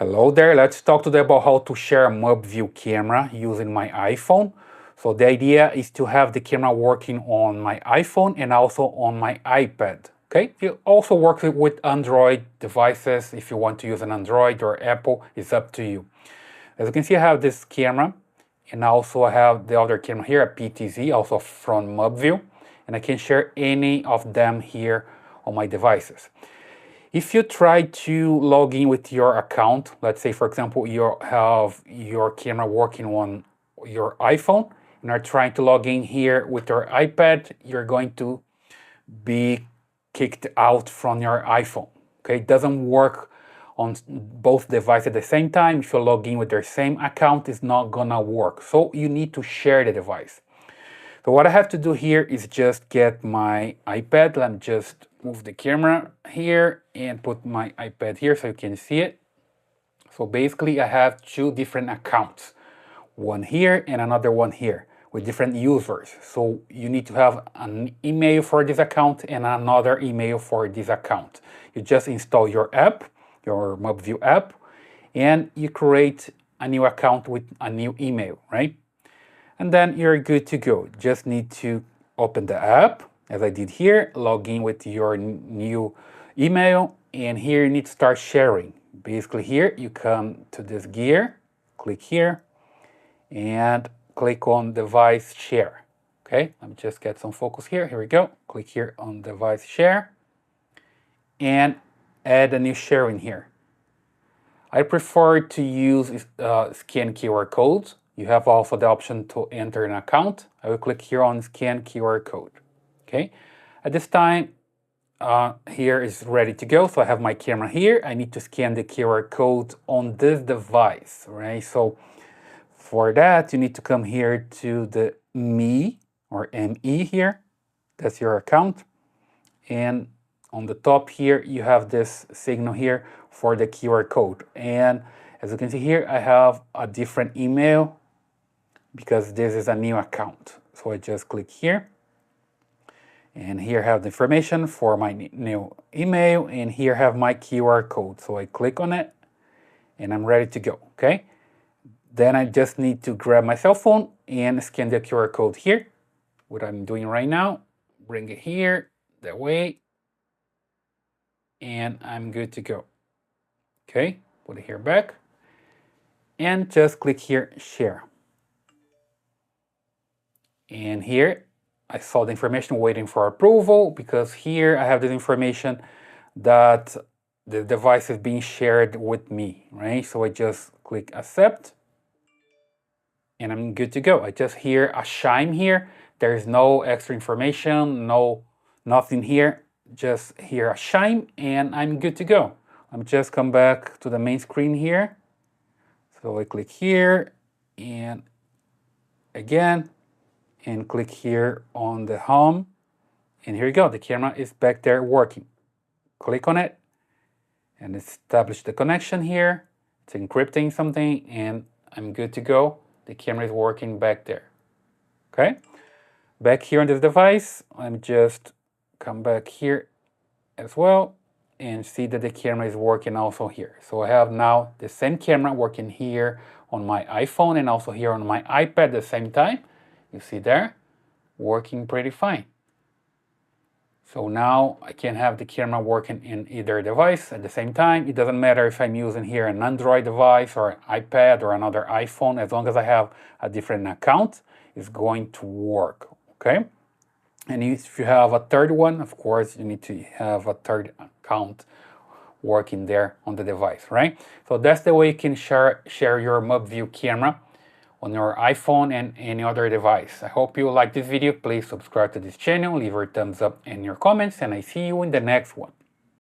Hello there, let's talk today about how to share a Mubview camera using my iPhone. So the idea is to have the camera working on my iPhone and also on my iPad. Okay, it also works with Android devices. If you want to use an Android or Apple, it's up to you. As you can see, I have this camera and also I have the other camera here, a PTZ, also from Mubview, and I can share any of them here on my devices. If you try to log in with your account, let's say for example you have your camera working on your iPhone and are trying to log in here with your iPad, you're going to be kicked out from your iPhone. Okay, it doesn't work on both devices at the same time. If you log in with their same account, it's not gonna work. So you need to share the device. So what I have to do here is just get my iPad. Let me just move the camera here and put my iPad here so you can see it. So basically I have two different accounts, one here and another one here with different users. So you need to have an email for this account and another email for this account. You just install your app, your Mubview app, and you create a new account with a new email, right? And then you're good to go. Just need to open the app, as I did here, log in with your new email, and here you need to start sharing. Basically here, you come to this gear, click here, and click on device share. Okay, let me just get some focus here. Here we go. Click here on device share, and add a new sharing here. I prefer to use scan QR codes. You have also the option to enter an account. I will click here on scan QR code. Okay, at this time, here is ready to go. So I have my camera here. I need to scan the QR code on this device, right? So for that, you need to come here to the Me or ME here. That's your account. And on the top here, you have this signal here for the QR code. And as you can see here, I have a different email because this is a new account. So I just click here. And here I have the information for my new email. And here I have my QR code. So I click on it and I'm ready to go, okay? Then I just need to grab my cell phone and scan the QR code here. What I'm doing right now, bring it here, that way. And I'm good to go. Okay, put it here back. And just click here, share. And here, I saw the information waiting for approval because here I have this information that the device is being shared with me, right? So I just click accept and I'm good to go. I just hear a chime here. There's no extra information, nothing here. Just hear a chime and I'm good to go. I'm just come back to the main screen here. So I click here and again, and click here on the home. And here you go, the camera is back there working. Click on it and establish the connection here. It's encrypting something and I'm good to go. The camera is working back there. Okay, back here on this device, let me just come back here as well and see that the camera is working also here. So I have now the same camera working here on my iPhone and also here on my iPad at the same time. You see there, working pretty fine. So now I can have the camera working in either device at the same time. It doesn't matter if I'm using here an Android device or an iPad or another iPhone. As long as I have a different account, it's going to work, okay? And if you have a third one, of course, you need to have a third account working there on the device, right? So that's the way you can share your Mubview camera on your iPhone and any other device. I hope you like this video. Please subscribe to this channel, leave your thumbs up and your comments, and I see you in the next one.